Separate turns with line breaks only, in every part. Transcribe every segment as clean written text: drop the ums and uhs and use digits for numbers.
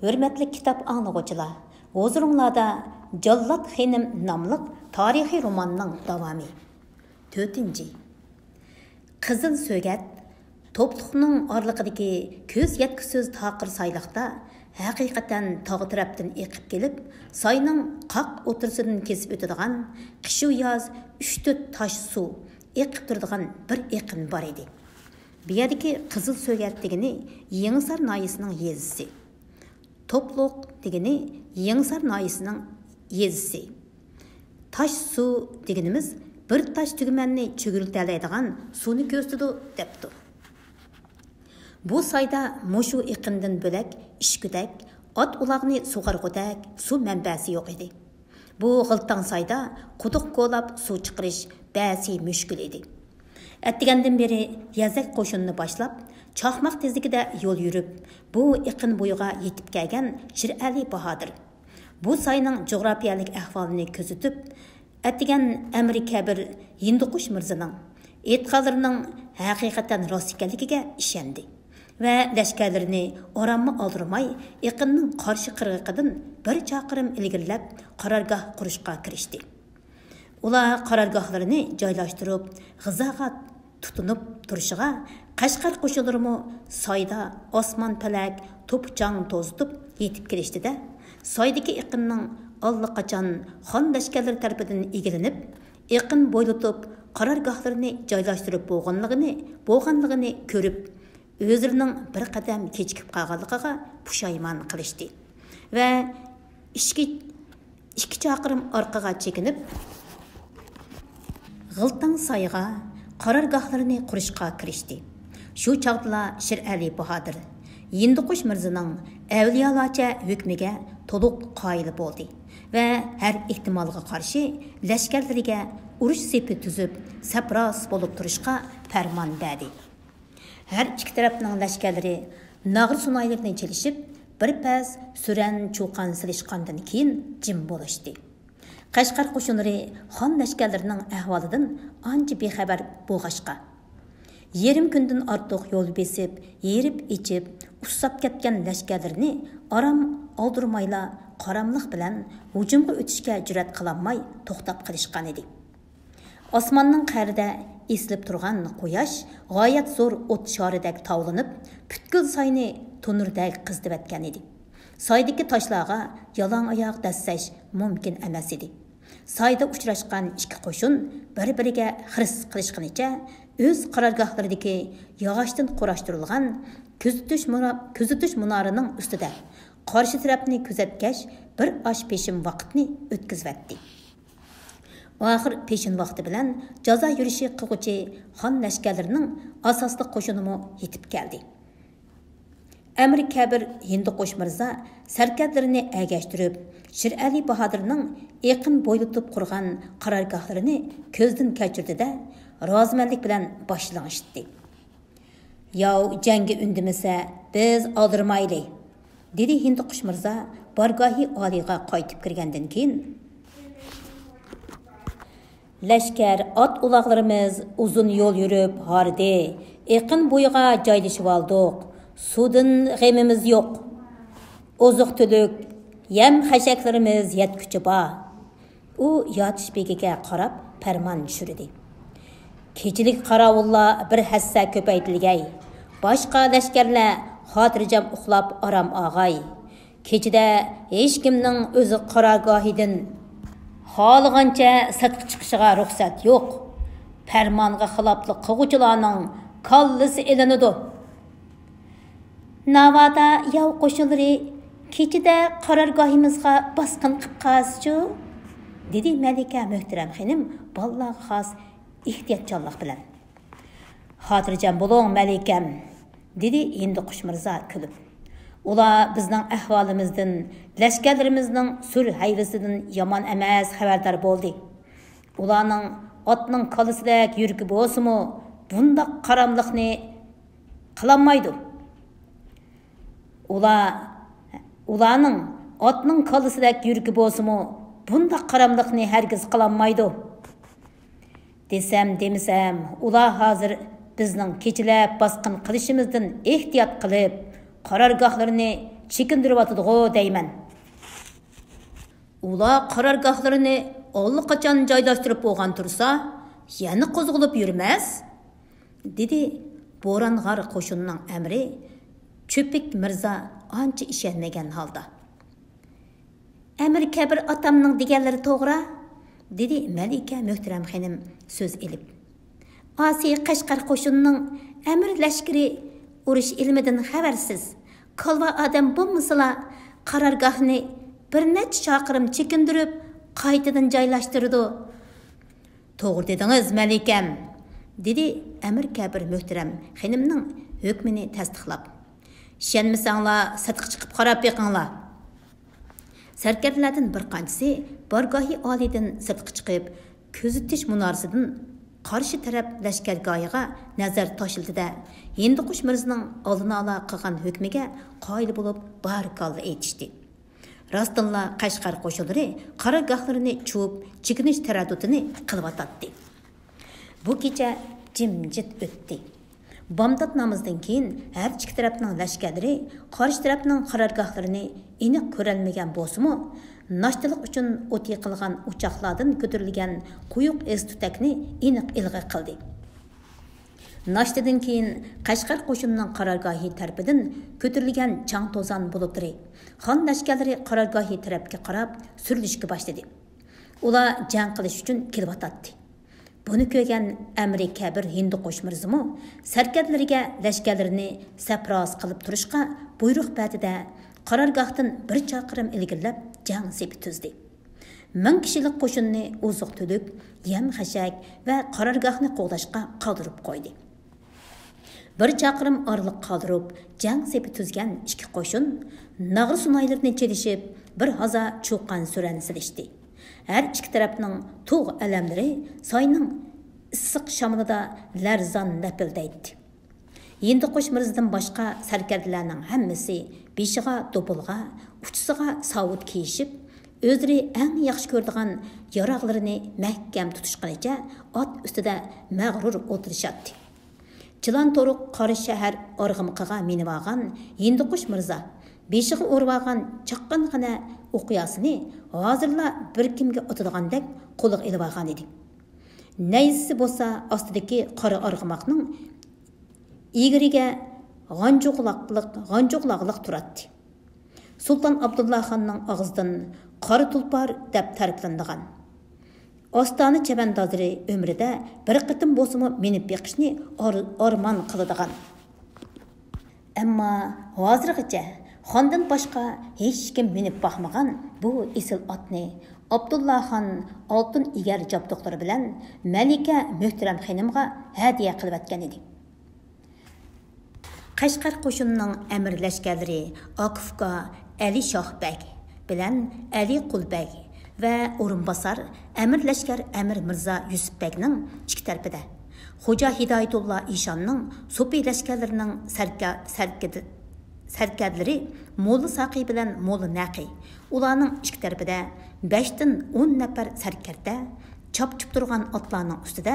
Hürmetli kitap anlıqçılar, huzurunlarda Jallat Xenim namlıq tarihi romanның davamı. 4. Qızıl Sögət, topluluqның arlıqıdaki көз yetkisiz taqır saylıqda haqiqatan tağı tərəfdən eqib gelib, sayның qaq otursıdan kesib ötüdüğən, qışı yaz 3-4 taş su eqib durduğan bir eqin var idi. Bu yerdeki Qızıl Sögət degeni Yenisar nayısının yezisi. Topluluq degeni Yenisar nayısının yezisi. Taş su degenimiz bir taş tügümenni çögürültələydiğən suni köstüdü depdi. Bu sayda muşu iqindin bölək, işküdək, at ulağını suğarğudək su mənbəsi yox idi. Bu g'iltan sayda quduq qo'lab suv chiqarish ba'zi müşkül idi. Әттігәнден beri yazak qo'shinni boshlab, chaqmoq tezligida yo'l yurib, bu iqin bo'yiga yetib kelgan Shirali Bahodir. Bu sayning jug'rafiyalik ahvolini kuzatib, әттіген Әмір Kəbir Hinduqush Mirzaning e'tiqodlarining haqiqatan rost ekanligiga ishondi va lashkarlarini oramma oldirmay iqinning qarshi qirg'iqidan bir chaqirim ilgirlab qarorgoh qurishga kirishdi. Ular qarorgohlarini joylashtirib, g'izaga tutunib turishiga Qashqar qo'shinlarimi soyda osmon palak to'pchang to'zitib yetib kelishdi-da, soydagi iqinning allaqachon xon lashkarlari tarafidan egilinib, iqin bo'ylatib qarorgohlarini joylashtirib bo'lganligini ko'rib, o'zlarining bir qadam kechikib qolganligiga pushaymon qilishdi va ikki chaqirim orqaga chekinib, g'iltan sayga qarorgohlarini qurishga kirishdi. Shu chaqda Shirali Bahodir Hinduqush Mirzaning avliyolacha hukmiga to'liq qoyil bo'ldi va har ehtimolga qarshi lashkarlariga urush sepi tuzib, sapros bo'lib turishga farmon berdi. Har ikki tarafning lashkarlari nag'ir sunaylarni chelishib, bir pas suran cho'qan silishgandan keyin jim bo'lishdi. Qashqar qo'shinlari xon lashkarlarining ahvolidan ancha bexabar bo'lg'ashqa, yerim kundan ortiq yo'l besib, yerib ichib, ussab ketgan lashkarlarni aram oldirmayla qaramliq bilan hujumga o'tishga jur'at qilolmay to'xtab qolishgan edi. Osmonning qa'rida esilib turgan quyosh g'oyat zo'r o't shoridek tavlanib, butkul soyni to'nurdek qizdib etgan edi. Soydagi toshlarga yalong oyoq dassash mumkin emas edi. Soyda uchrashgan ikki qo'shin bir-biriga xirs qilishganicha o'z qarorgohlaridagi yog'ochdan qurashtirilgan kuzatish munorining ustida qarshi tarafni kuzatgach bir osh peshin vaqtni o'tkazibdi. Oxir peshin vaqti bilan jazo yurishi qilg'uchi xon lashkarlarining asosli qo'shinimi yetib keldi. Әмір Kəbir Hinduqush Mirza sarkardlarini agashtirib, Shirali Bahodirning iqin bo'ylatib qurgan qarorgohlarini ko'zdan kechirdi-da, rozimanlik bilan boshlang'ishdi. "Yow jangga undimasa, biz oldirmayli", dedi Hinduqush Mirza bargohi oliga qaytib kirgandan keyin. "Lashkar ot uloqlarimiz uzun yo'l yurib hardi, iqin bo'yiga joylashib oldik. Sudun g'emimiz yo'q. Oziq tülük, yem xashaklarimiz yetkuchi bor." U yotish begiga qarab farmon tushirdi. "Kechilik qarovullar bir hassa ko'paytirilgay. Boshqa lashkarlar xotirjam uxlab aram og'ay. Kechida hech kimning o'zi qarorgohidan xohlagancha sirtqa chiqishiga ruxsat yo'q. Farmonga xiloflik qilguvchilarning kallasi elinadi. Navada yav qo'shinlari kechida qarorgohimizga bosqin qilib qolsa-chu?" dedi Malika Muhtaram xonim bolalarga xos ehtiyotjonlik bilan. "Xotirjam bo'ling Malikam", dedi Hinduqush Mirza kulib. "Ular bizning ahvolimizdan, lashkarlarimizning sur hayrisidan yomon emas xabardor bo'ldi. Ularning otning qolisidek yurgi bo'lsa-mu, bundaq qaramliqni qilolmaydi. Ularning otning qolisidek yurgi bo'lsa-mu, bundaq qaramliqni hargiz qilolmaydi. Desam demisam, ular hozir bizning kechilab bosqin qilishimizdan ehtiyot qilib, qarorgohlarini chekindiryotidi-g'o deyman. Ular qarorgohlarini allaqachon joylashtirib bo'lgan tursa, yana qo'zg'alib yurmas, dedi Bo'rong'ar qo'shinining amiri Cho'pik Mirza ancha ishonmagan holda. Amir Kabir otamning deganlari to'g'ri, dedi Malika Muhtaram xonim so'z elib. Asiya Qashqar qo'shinining amir lashkari urush ilmidan xabarsiz. Kalva odam bo'lmasa, qarorgohni bir necha chaqirim chekindirib, qaytadan joylashtirdi. To'g'ri dedingiz, Malikam, dedi Amir Kabir Muhtaram xonimning hukmini tasdiqlab. Ishonmasanglar, satqi chiqib qarab beqinglar. Sarkarlardan bir qanchasi bargohi olidan sirtqa chiqib, ko'zitish munorasidan qarshi taraf lashkargohiga nazar toshildida Hinduqush Mirzaning oldini ola qilgan hukmiga qoyil bo'lib barakallah aytishdi. Rostilla Qashqar qo'shinlari qarorgohlarini chuvib, chekinish taraddudini qilib Bu kecha jimjit o'tdi. Bomdod namozdan keyin har ikki tarafning lashkarlari qarshi tarafning qarorgohlarini aniq ko'rolmagan bo'lsa-mu, nashtilik uchun o't yiqilgan uchoqlardan ko'tarilgan quyuq estutakni aniq ilg'i qildi. Nashtidan keyin Qashqar qo'shinining qarorgohi tarafidan ko'tarilgan chang to'zon bulutları xon lashkarlari qarorgohi tarafga qarab surilishga boshladi. Ular jang qilish uchun kelib Bunu ko'rgan Amir Kabir Hinduqush Mirzami sarkarlariga lashkarlarini sapros qilib turishga buyruq berdi-da, qarorgohdan bir chaqirim ilgirlab jang sepi tuzdi. 1000 kishilik qo'shinni oziq-tulik, yem-xashak va qarorgohni qo'g'dashga qoldirib qo'ydi. Bir chaqirim orliq qoldirib, jang sepi tuzgan ikki qo'shin nag'ri sunoylarini chelishib, bir haza cho'qqan suran silishdi. Her iki tarafның tuğ alamları sayının ıssıq şamılida larzan lapildaydı. Hinduqush Mirzadan başqa sarkarlarning hammasi beshiga do'pilg'a, uchisiga savut kiyishib, o'zlari eng yaxshi ko'radigan yaroqlarini mahkam tutishganicha ot ustida mag'rur o'tirishadi. Chilan to'ruq qori shahar org'imiqiga minib olgan Hinduqush Mirza beshiga o'rvagan chaqqangina o'qiyasini hozirla bir kimga o'tadigandak qo'liga ilib olgan edi. Naysi bo'lsa ostidagi qora arg'imoqning egriga g'anjoqliq turadi. Sultan Abdullah xonning og'zidan qora tulpar deb ta'riflangan. Ostona chavandozlari umrida bir qitim bo'lsa-mu minib beqishni armon qiladigan. Ammo hozirgacha xondan boshqa hech kim minib baxmagan bu isil otni Abdullah xon oltin egar jabdoqlari bilan Malika Muhtaram xonimga hadiya qilib atgan edi. Qashqar qo'shinining amir lashkarlari Akifga Ali Shohbek bilan Ali Qulbek va o'rinbosar amir lashkar Amir Mirza Yusufbekning ikki tarafida Xo'ja Hidoyatulloh Ishonning so'pi lashkarlarining sarkarlari Mo'lla Saqi bilan Mo'lla Naqi. Ularning ikki tarafida 5 dan 10 nafar sarkarda chopchib turgan otlarning ustida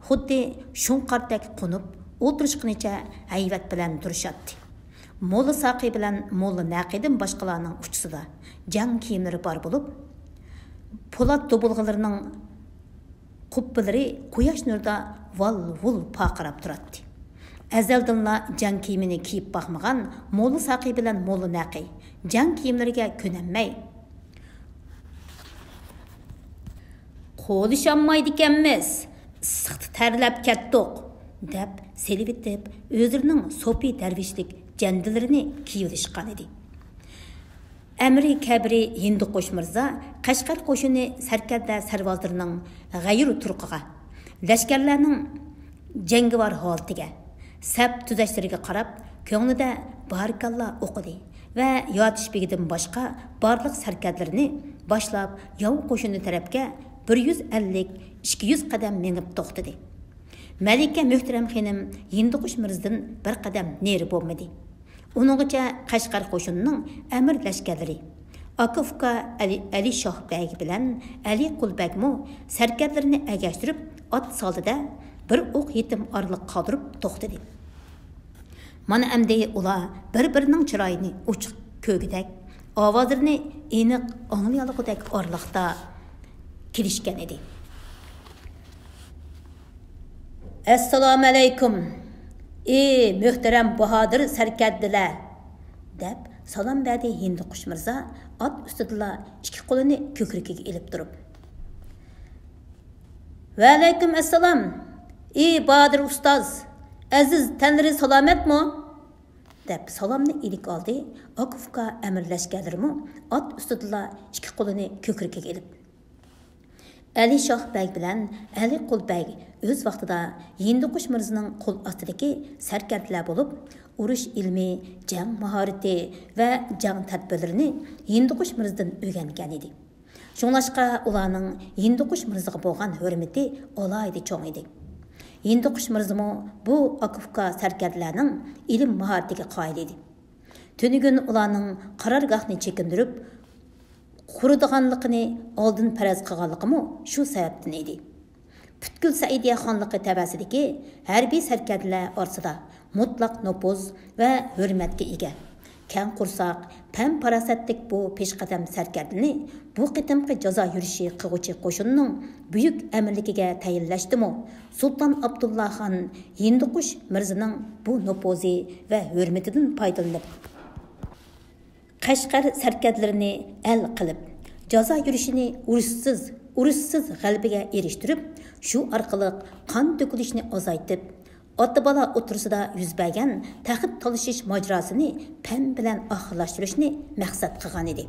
xuddi shunqardek qo'nib o'tirishqinicha hayvat bilan turishadi. Mo'lla Saqi bilan Mo'lla Naqidan boshqalarning uchisida jang kiyimlari bor bo'lib, po'lat do'bulg'alarining quppilari quyosh nurida val-vul paqirab turadi. Azaldanla jang kiyimini kiyib baxmagan Mo'lla Saqi bilan Mo'lla Naqi jang kiyimlariga ko'nanmay qo'lishanmaydi ekanmiz, issiqda tarlab ketdik deb selivitib o'zlarining so'pi darvishlik jandilarini kiyilishgan edi. Amir Kabir Hinduqush Mirza Qashqar qo'shini sarkarda sarvozlarining g'ayri turqiga, lashkarlarning jangovar holatiga, sap tuzashlariga qarab, ko'nglida barakallah o'qidi va yotish begidan boshqa barliq sarkarlarini boshlab yov qo'shini tarafga 150-200 qadam menib to'xtadi. Malika Muhtaram xonim Hinduqush Mirzadan bir qadam neri bo'lmadi. Uningcha Qashqar qo'shinining amir lashkarlari Akifga Ali Shohbek bilan Ali Qulbekmo sarkarlarini agashtirib ot soldida bir o'q yetim orliq qoldirib to'xtadi. Mana endi ular bir-birining chiroyini ochiq kögüdek, avazlarını eniq anlayalıqdek orliqda kelishgan edi. Assalomu alaykum. Ey muhtaram Bahodir sarkardilar, deb salom berdi Hinduqush Mirza at ustida ikki qo'lini ko'krigiga ilib turib. Va alaykum assalom. Ey Bahodir ustoz, aziz tanlari salomatmi? deb salomni ilik oldi. Akufka amirlashganlarmi at ustida ikki qo'lini ko'krigiga ilib. Ali Shoh Bey bilan Ali Qul Bey o'z vaqtida Hinduqush Mirzaning qo'l ostidagi sarkardalar bo'lib, urush ilmi, jang mahorati va jang tadbirlarini Hinduqush Mirzadan o'rgangan edi. Shunlashqa ularning Hinduqush Mirzaga bo'lgan hurmati alohida cho'ng edi. Hinduqush Mirzamo bu Akufka sarkardalarning ilm mahoratiga qoyil edi. Tunigun ularning qarorgohni chekindirib quradiganligini oldin faraz qilganligimi shu sababdan edi. Butkul Saidiya xonligi tabasidagi harbiy sarkardalar orasida mutlaq nopuz va hurmatga ega. Kang qursoq, pam parasatlik bu peshqadam sarkardani bu qitimqi jazo yurishi qilg'uchi qo'shinning buyuk amirligiga tayinlashdimi? Sulton Abdullah Xon Hinduqush Mirzaning bu nopuzi va hurmatidan foydalanib Qashqar sarkardlarini el qilib, jazo yurishini urushsiz g'alabaga erishtirib, shu orqali qon to'kilishni azaytib, ota-bola o'tirsida yuz bergan taxit talashish majrosini pam bilan oxirlashtirishni maqsad qilgan edi.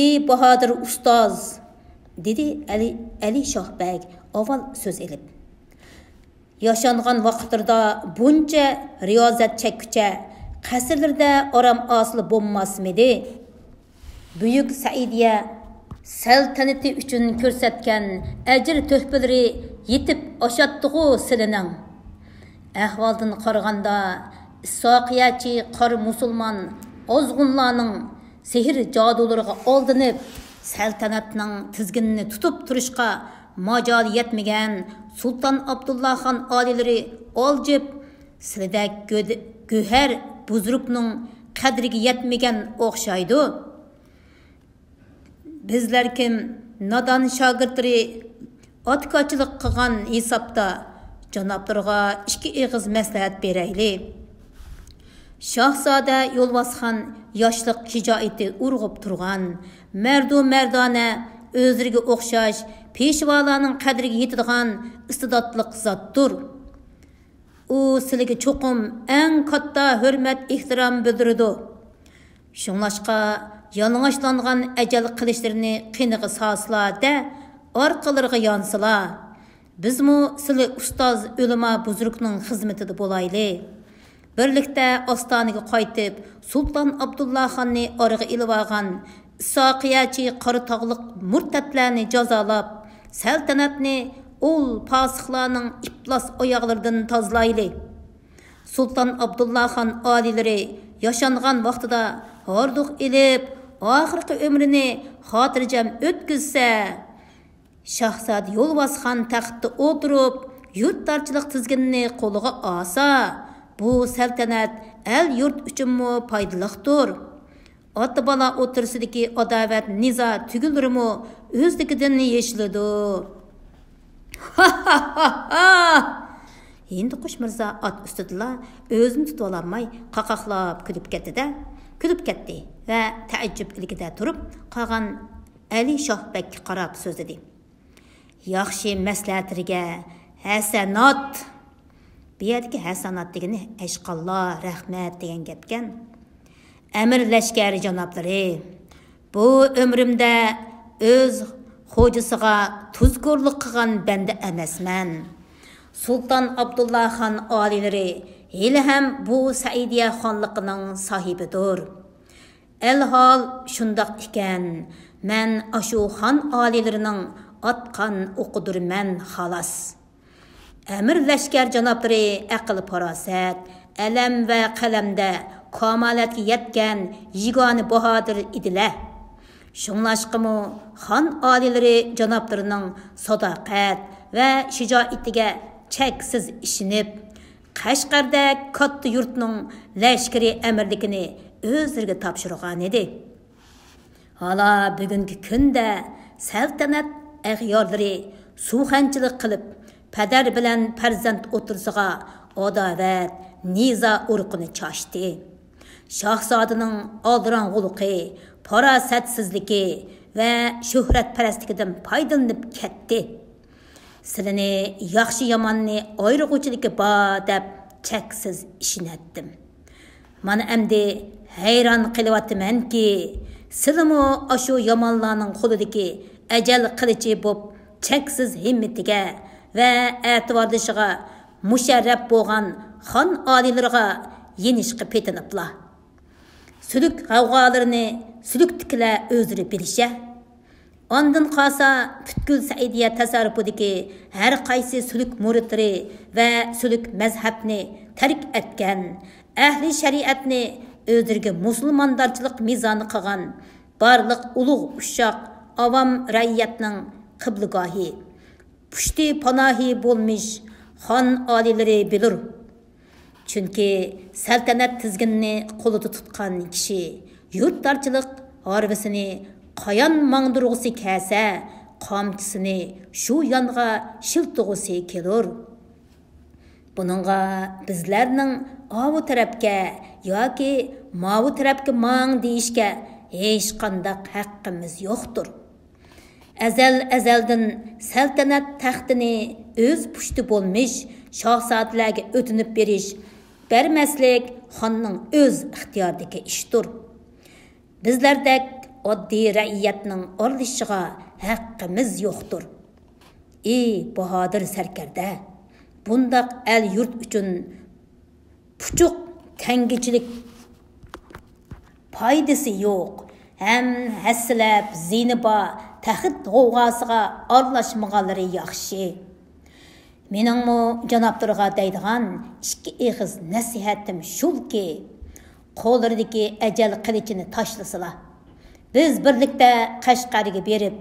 Ey Bahodir ustoz, dedi Ali Shoh Bey avval so'z elib. Yashangan vaqtlarda buncha riyozat chekkucha qasrlarda oram aslı bo'lmasmidi? Buyuk Saidiya saltanati uchun ko'rsatgan ajr to'hpalari yetib oshatdig'u silining. Ahvoldan qaraganda Isoqiyachi qor musulmon ozg'unlarning sehr jadolariga oldinib saltanatning tizginini tutib turishga majol yetmagan Sultan Abdullah Xon olilari oljib sildak go'har buzrukning qadriga yetmagan o'xshaydi. Bizlar kim nodon shogirdlari otkochilik qilgan hisobda janoblarga ikki ig'iz maslahat berayli. Shahzoda Yo'lbosxon yoshlik shijoati urg'ib turgan, mardu mardona o'zlariga o'xshash peshvolarning qadriga yetadigan istidodliq zotdir. U sizlarga cho'qim eng katta hurmat ehtirom bildirdi. Shunlashqa yalang'ashlangan ajal qilishlarini qiniga saslarda orqalariga yansılar. Bizmi sizlar ustoz ulamo buzrukning xizmatida bo'layli. Birlikda Ostoniga qaytib, Sultan Abdullah Xonni oraga ilib olgan Isoqiyachi Qoratog'liq murtatlarni jazolab, saltanatni ul pasıqlarning iflos oyoqlaridan tozlayli. Sultan Abdullah Xon olilari yashangan vaqtida horduq ilib, oxirgi ömrini xotirjam o'tkazsa, Shahzoda Yo'lbosxon taxtda o'tirib, yurtdorchilik tizginini qo'liga olsa, bu saltanat el yurt uchunmi foydaliqdir. Ota-bola o'tirsidagi adovat nizo tugilurmi o'zligidan yeshiladi. Hinduqush Mirza at ustida o'zini tutib olmay qaqaqlab kulib ketdi va taajjub ilgida turib qolgan Ali Shoh Bekka qarab so'zladi. Yaxshi maslahatlariga hasanat. Bu yerdagi hasanat degani ashqalloh, rahmat degan gapkan. Amir lashkari janoblari, bu umrimda o'z xo'jasiga tuzkorlik qilgan banda emasman. Sultan Abdullah Xon olilari hali ham bu Saidiya xonligining sohibidir. El-hol shundoq ekan, men ashu xon olilarining atqan o'qidurman xolos. Amir lashkar janoblari aql farosat, alam va qalamda kamolatga yetgan yigoni bahodir idilar. Shunlashqimi xon olilari janoblarining sadoqat va shijoatiga cheksiz ishinib, Qashqarda katta yurtning lashkari amirligini o'zlariga topshirgan edi. Hala bugungi kunda saltanat ag'yorlari suxanchilik qilib, padar bilan farzand o'tirsiga adovat, niza urqini chashdi. Shahzodaning aldirang'uluqi, farosatsizligi va shuhratparastligidan foydalanib ketdi. Sizlarni yaxshi yomonning ayrig'uvchiligi bor deb cheksiz ishonatdim. Mana endi hayron qilyapmanki, sizlarmi ashu yomonlarning qo'lidagi ajal qilichi bo'lib cheksiz himmatiga va e'tiborlashiga musharraf bo'lgan xon olilariga yenishqa petiniblar. Sülük g'avg'olarini sülüktikilar o'zlari bilisha. Ondan qalsa Bütkül Saidiya tasarrufidagi har qaysi sülük muritlari va sülük mazhabni tark etgan, ahli shariatni o'zlariga musulmondarchilik mizoni qilgan barliq ulug' ushoq avam raiyatning qiblagohi, pushti panohi bo'lmish xon olilari bilir. Chunki saltanat tizginini qo'lida tutgan kishi yurtdarchilik harvisini qayon mangdirg'usi kelsa, qamchisini shu yonga shiltig'usi kelur. Buningga bizlarning avu tarafga yoki mavu tarafga mang deyishga hech qanday haqqimiz yo'qdir. Azaldan saltanat taxtini o'z pushti bo'lmish shahzodalarga o'tinib berish bermaslik xonning o'z ixtiyoridagi ishdir. Bizlardek oddiy raiyatning orlishiga haqqimiz yo'qdir. Ey bahodir sarkarda, bundaq el yurt uchun puchuq tangichilik foydasi yo'q. Ham haslab ziniba taxit g'ovg'asiga aralashmaganlari yaxshi. Meningmi janoblarga deydigan ikki eg'iz nasihatim shulki, qo'llaridagi ajal qilichini tashlasizlar. Biz birlikda Qashqarga berib,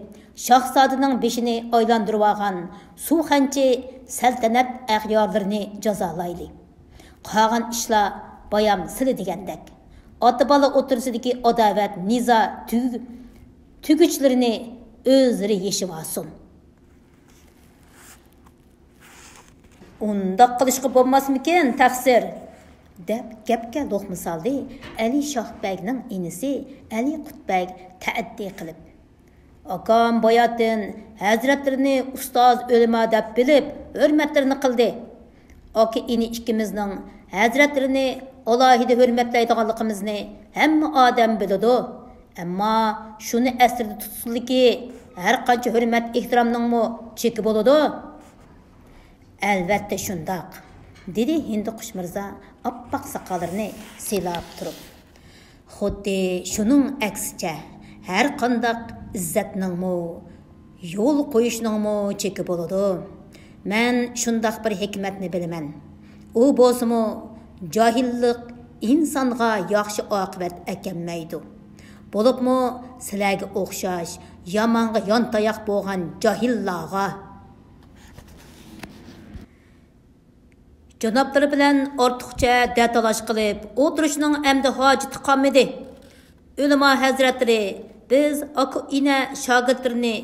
shahzodaning beshini aylantirib olgan suxanchi saltanat ag'yorlarini jazolaylik. Qolgan ishlar bayam sili degandek. Ota-bola o'tirsidagi adovat, nizo, tugichlarini o'zlari yeshib olsin. Undaq qilishga bo'lmasmikin, taqsir deb gapga luqma soldi Ali Shohbagning inisi Ali Qutbag ta'addi qilib. Akam boyatin hazratlarini ustoz o'lima deb bilib, hurmatlarini qildi. Aka ini ikkimizning hazratlarini alohida hurmatlaydiganligimizni hamma odam biladi. Ammo shuni asrda tutsinliki, har qancha hurmat ehtiromningmi cheki bo'ladi. Albatta shundoq, dedi Hinduqush Mirzo oppoq soqolarini silab turib. Xuddi shuning aksicha har qanday izzatningmi, yo'l qo'yishningmi cheki bo'ladi. Men shundoq bir hikmatni bilaman. U bo'lsa-mu johillik insonga yaxshi oqibat akammaydi. Bo'libmi sizlarga o'xshash yomonga yontayoq bo'lgan johillarga Janoblari bilan ortiqcha datalash qilib, o'tirishning amdi hojati qolmadi. Ulamo hazratlari biz aka ina shogirdlarini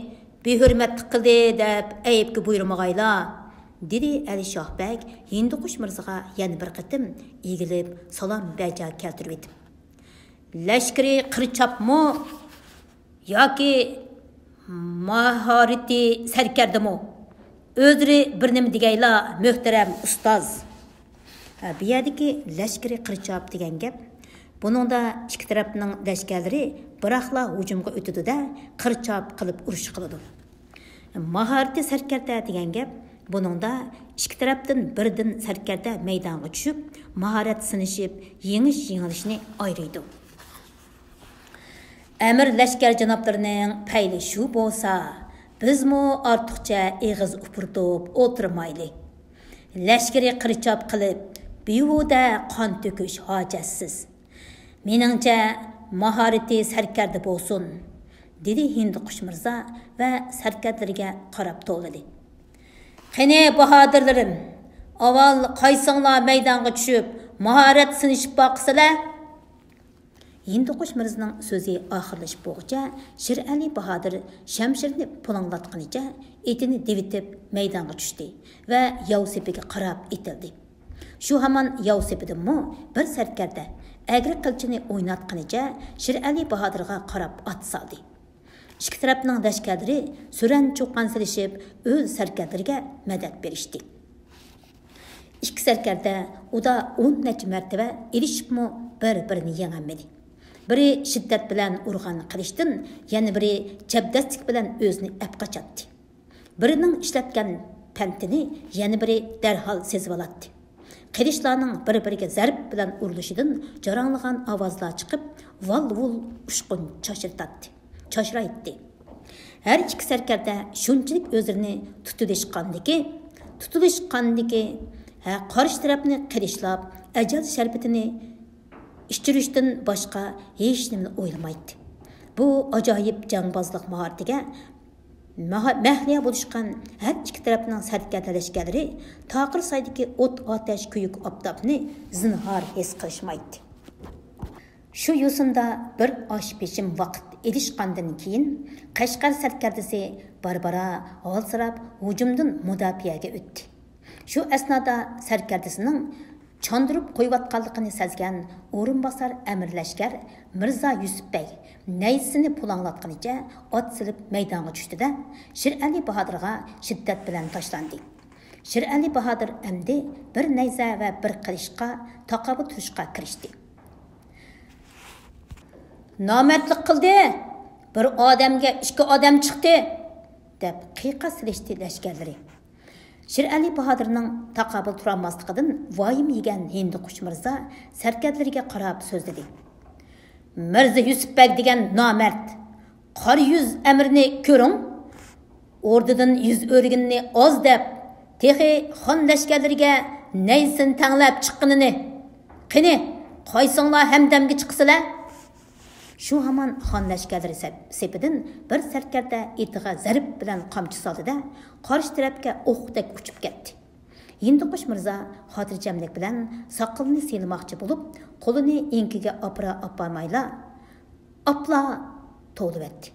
behurmat qildi deb ayibga buyurmag'aylar, dedi Ali Shohbag Hinduqush Mirzoga yana bir qatim egilib salom bajo keltirib etib. Lashkari qirchapmi yoki maharati sarkardimi? O'zri bir nima degaylar, muhtaram ustoz. Bu yerdagi lashkari qirchap degan gap, buningda ikki tarafning lashkarlari biroqla hujumga o'tadi-da, qirchap qilib urush qiladi. Maharati sarkarda degan gap, buningda ikki tarafdan birdan sarkarda maydonga tushib, mahorat sinishib, yengish-yengilishni ayrıydı. Amir lashkar janoblarining payli shu bo'lsa, bizmi ortiqcha eg'iz upurtib o'tirmaylik. Lashkari qirchop qilib, behuda qon to'kish hojatsiz. Meningcha mahorati sarkarda bo'lsin, dedi Hinduqush Mirzo va sarkarlarga qarab to'ladi. Qani bahodirlarim, Aval qaysыңlar maydonga tushib, mahorat sinishib boqsizlar. Hinduqush Mirzaning so'zi oxirlashib bo'lguncha Shir Ali Bahodir shamshirni pulanglatganicha etini devitib maydonga tushdi va yov sepiga qarab etildi. Shu hamon yov sepidimi bir sarkarda agri qilchini o'ynatganicha Shir Ali Bahodirga qarab ot soldi. İki tarafning lashkarlari suran cho'qqan silishib o'z sarkarlariga madad berishdi. İki sarkarda uda 10 necha martaba erishibmi bir-birini yengolmadi. Biri shiddat bilan urg'an qilishdan, yana biri chabdastlik bilan o'zini apqachatdi. Birining ishlatgan pantini yana biri darhol sezib oladi. Qilishlarning bir-biriga zarb bilan urilishidan jaranglagan ovozlar chiqib, vol-vul ushqun choshiraydi. Her iki sarkarda shunchalik o'zlarini tutilishqandiki, qarshi tarafni qilishlab, ajal sharbetini ishtirishdan boshqa hech nima o'ylamaydi. Bu ajoyib jangbozlik mahoratiga mahliya bo'lishgan her iki tarafning sarkarda lashkarlari taqir saydagi o't ateş kuyuk oftobni zinhor his qilishmaydi. Shu yo'sinda bir osh peshim vaqt erishgandan keyin Qashqar sarkardasi barbara holsirab hujumdan mudofiaga o'tdi. Shu asnoda sarkardasining çandırıp qo'yayotganligini sezgan o'rinbosar amirlashkar Mirza Yusufbek naysini pulanglatganicha ot silib maydonga tushdida Shir Ali Bahodirga shiddat bilan tashlandi. Shir Ali Bahodir endi bir nayza va bir qilishqa taqobil turishga kirishdi. Namertlik qildi. Bir odamga ikki odam chiqdi deb qiqa silishdi lashkarlari. Shir Ali Bahodirning taqobil turolmasligidan voyim yegan Hinduqush Mirza sarkarlariga qarab so'zladi. Mirza Yusufbek degan nomard, qora yuz amirni ko'ring. O'rdidan yuz o'rginni oz deb, texi xon lashkarlariga naysin tanglab chiqqanini. Qani, qo'ysinglar hamdamga chiqsizlar. Shu hamon xon lashkarlari sepidan bir sarkarda etiga zarb bilan qamchi soldida qarshi tarafga o'qdek uchib ketdi. Hinduqush Mirza xotirjamlik bilan soqilni silmoqchi bo'lib, qo'lini enkiga oparamayla apla to'libdi.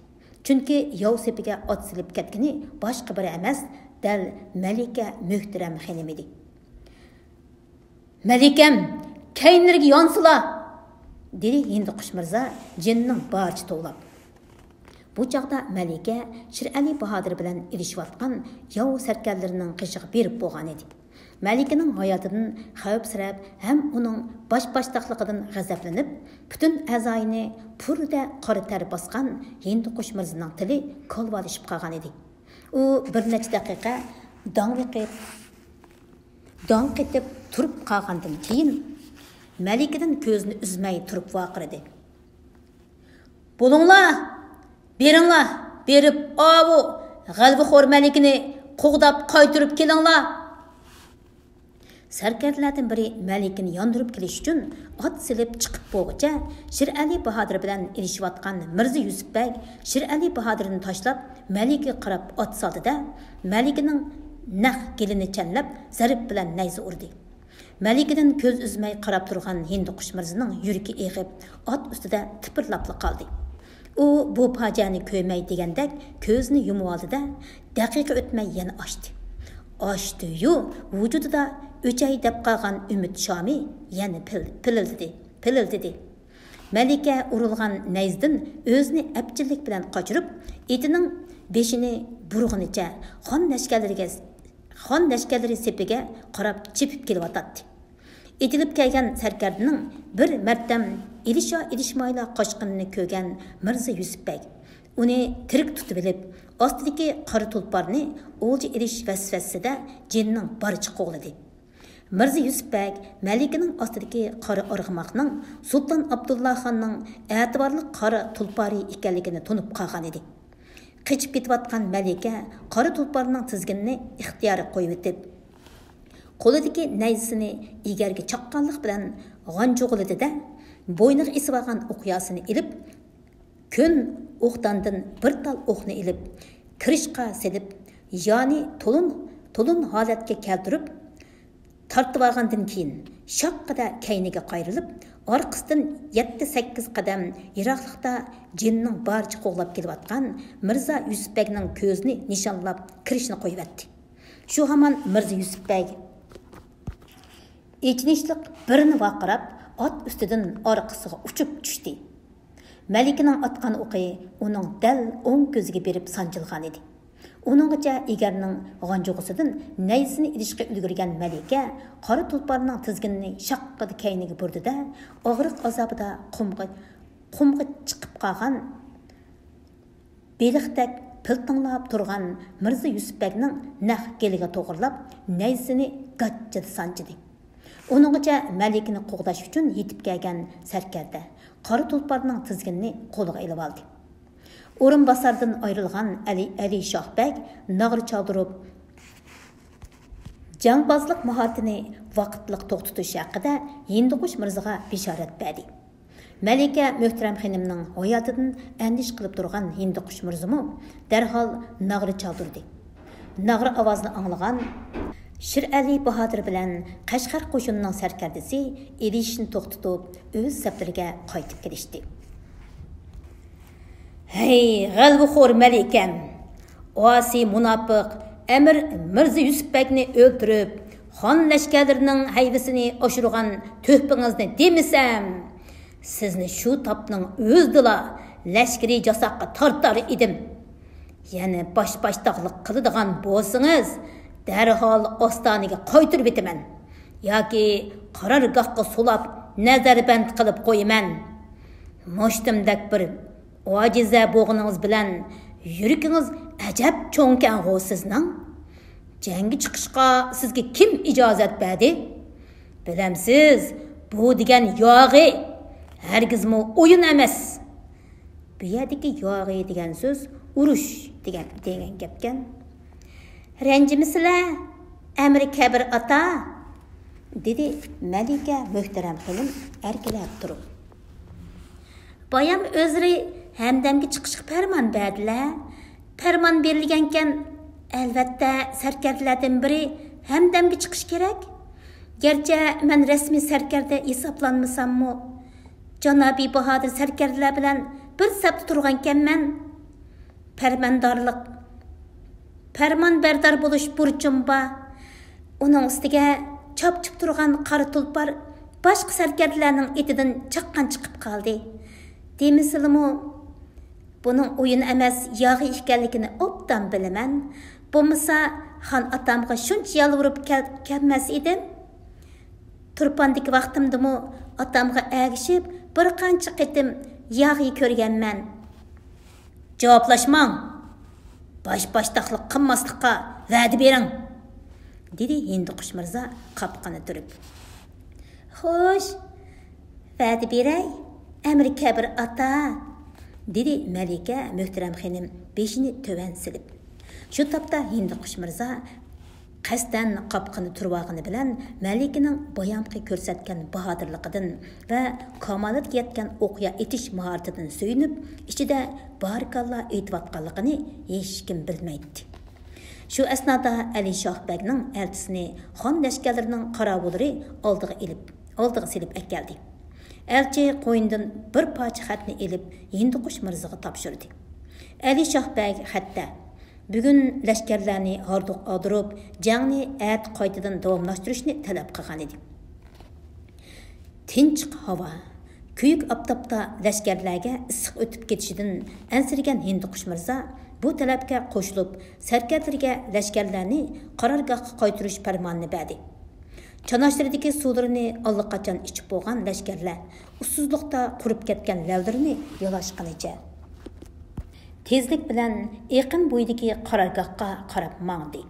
Chunki yov sepiga ot silib ketgani boshqa biri emas, dal Malika Muhtaram xonim edi. Malikam, kaynlarga yonsizlar, dedi Hinduqush Mirza jinning barcha to'lab. Bu chaqda Malika Shir Ali Bahodir bilan irishayotgan yov sarkarlarining qishiga berib bo'lgan edi. Malikaning hayotidan xavfsirab ham uning bosh-boshliqligidan g'azablanib, butun a'zoyini purda qora ter bosgan Hinduqush Mirzaning tili kolvalishib qolgan edi. U bir necha daqiqa dong etib turib qolgandan keyin Malikadan ko'zini uzmay turib vaqirdi. Bo'linglar, beringlar, berib avu g'alvixo'r Malikini qo'g'dab qaytirib kelinglar. Sarkarlardan biri Malikini yondirib kelish uchun ot silib chiqib bo'lguncha Shir Ali Bahodir bilan irishayotgan Mirza Yusufbek Shir Ali Bahodirni tashlab Malikka qarab ot soldida Malikining naq gelini chanlab zarb bilan nayza urdi. Malikadan ko'z uzmay qarab turgan Hinduqush Mirzaning yuragi eg'ib, ot ustida tipirlab qoldi. U bu fojiani ko'rmay degandek ko'zini yumib oldi-da, daqiqa o'tmay yana ochdi. Ochdi-yu, vujudida o'chay deb qolgan umid shomi yana pilildidi. Malika urilgan nayzdan o'zini apchillik bilan qochirib, etining beshini burg'unicha xon lashkarlari sepiga qarab chepib kelyotdi. Etilib kelgan sarkardining bir martam ilishmayla qochqinini ko'rgan Mirza Yusufbek uni tirik tutib olib, ostidagi qora tulparni o'lja ilish vasvasida jinning boricha qo'g'ladi. Mirza Yusufbek Malikaning ostidagi qora org'moqning Sulton Abdullah xonning e'tiborli qora tulpari ekanligini tunib qolgan edi. Qechib ketayotgan Malika qora tulparning tizginini ixtiyori qo'yib o'tib, qo'lidagi nayzisini egarga chaqqanlik bilan g'anjug'iladi-da, bo'yniga esib olgan o'qyosini ilib, kun o'qdandan bir tal o'qni ilib, kirishqa selib, ya'ni to'lin holatga keltirib, Tartib olgandan keyin shoqqida kayniga qayrilib, orqasidan 7-8 qadam yiroqlikda jinning barcha qo'g'lab kelayotgan Mirza Yusufbekning ko'zini nishonlab kirishni qo'yibdi. Shu hamon Mirza Yusufbek echinishliq birini vaqirab, ot ustidan orqasiga uchib tushdi. Malikaning atgan o'qi uning dal o'ng ko'ziga berib sanjilgan edi. Uninggacha egarning g'anjug'isidan naysini ilishga ulgurgan Malika qora tulparning tizginini shaqqida kayniga burdi-da, og'riq azobida qumga chiqib qolgan beliqdak piltinglab turgan Mirza Yusufbekning naq keliga to'g'irlab, naysini gachchida sanjidi. Uninggacha Malikani qo'g'dash uchun yetib kelgan sarkarda qora tulparning tizginini qo'liga ilib oldi. O'rinbosardan ayrilgan Ali Shohbek nag'ri chaldirib, jangbozlik mahoratini vaqtliq to'xtatish haqida Hinduqush Mirzaga bishorat berdi. Malika Muhtaram xonimning hayotidan andish qilib turgan Hinduqush Mirzami darhol nag'ri chaldirdi. Nag'ri ovozini anglagan Shir Ali Bahodir bilan Qashqar qo'shinining sarkardasi elishni to'xtatib, o'z saflariga qaytib kelishdi. Hey, g'alvixo'r Malikam! Osi munofiq Amir Mirza Yusufbekni o'ltirib, xon lashkarlarining hayvisini oshirgan to'hpingizni demisam, sizni shu topning o'zdila lashkari jasoqqa tortar edim. Yana bosh-boshdoqlik qiladigan bo'lsangiz, darhol ostoniga qaytirib etaman yoki qarorgohga sulab nazarband qilib qo'yaman. Moshtimdak bir ojiza bo'g'ingiz bilan yurikingiz ajab cho'nkan-g'u sizning. Jangga chiqishga sizga kim ijozat berdi? Bilamsiz, bu degan yog'i hargizmi o'yin emas. Bu yerdagi yog'i degan so'z urush degan gapkan. Ranjimisizlar, Amri Kabir ota, dedi Malika Muhtaram xonim erkalab turib. Bayam o'zri hamdamga chiqishga farmon berdilar. Farmon berilgankan, albatta sarkarlardan biri hamdamga chiqish kerak. Gerçi men rasmiy sarkarda hisoblanmasammi, Janobi Bahodir sarkarlar bilan bir safda turgankanman. Farmon berdor bo'lish burchim bor. Uning ustiga chopchib turgan qora tulpar boshqa sarkarlarning etidan chaqqan chiqib qoldi. Demisilmi, buning o'yin emas, yog'i ekanligini obdan bilaman. Bo'lmasa, xon otamga shuncha yalvirib kelmas edim. Turpandagi vaqtimdimi otamga ergishib bir qancha qitim yog'i ko'rganman. Javoblashmang. Bosh-boshdoqlik qilmaslikqa va'da bering, dedi Hinduqush Mirza qapqani turib. Xo'sh, va'da beray, Amri Kabir ota, dedi Malika Muhtaram xonim beshini töven silib. Shu topda Hinduqush Mirza qasdan qapqani turvag'ini bilan Malikaning bayamqi ko'rsatgan bahodirligidan va kamolatga yetgan o'qiya etish mahoratidan suyunib, ichida barakalloh aytayotganligini hech kim bilmaydi. Shu asnoda Ali Shohbekning elchisini xon lashkarlarining qarovulari oldiga silib akeldi. Elchi qo'yindan bir parcha xatni elib Hinduqush Mirzaga topshirdi. Ali Shohbek xatda bugun lashkarlarni hordiq oldirib, jangni qaytadan davomlashtirishni talab qilgan edi. Tinch havo, kuyuk oftobda lashkarlarga issiq o'tib ketishidan ansirgan Hinduqush Mirza bu talabga qo'shilib, sarkarlarga lashkarlarni qarorgohga qaytirish farmonini berdi. Chanoshtiridagi suvlarini allaqachon ichib bo'lgan lashkarlar ussizlikda qurib ketgan lavlarini yolashqanicha tezlik bilan yaqin bo'ydagi qarorgohga qarab mangdi.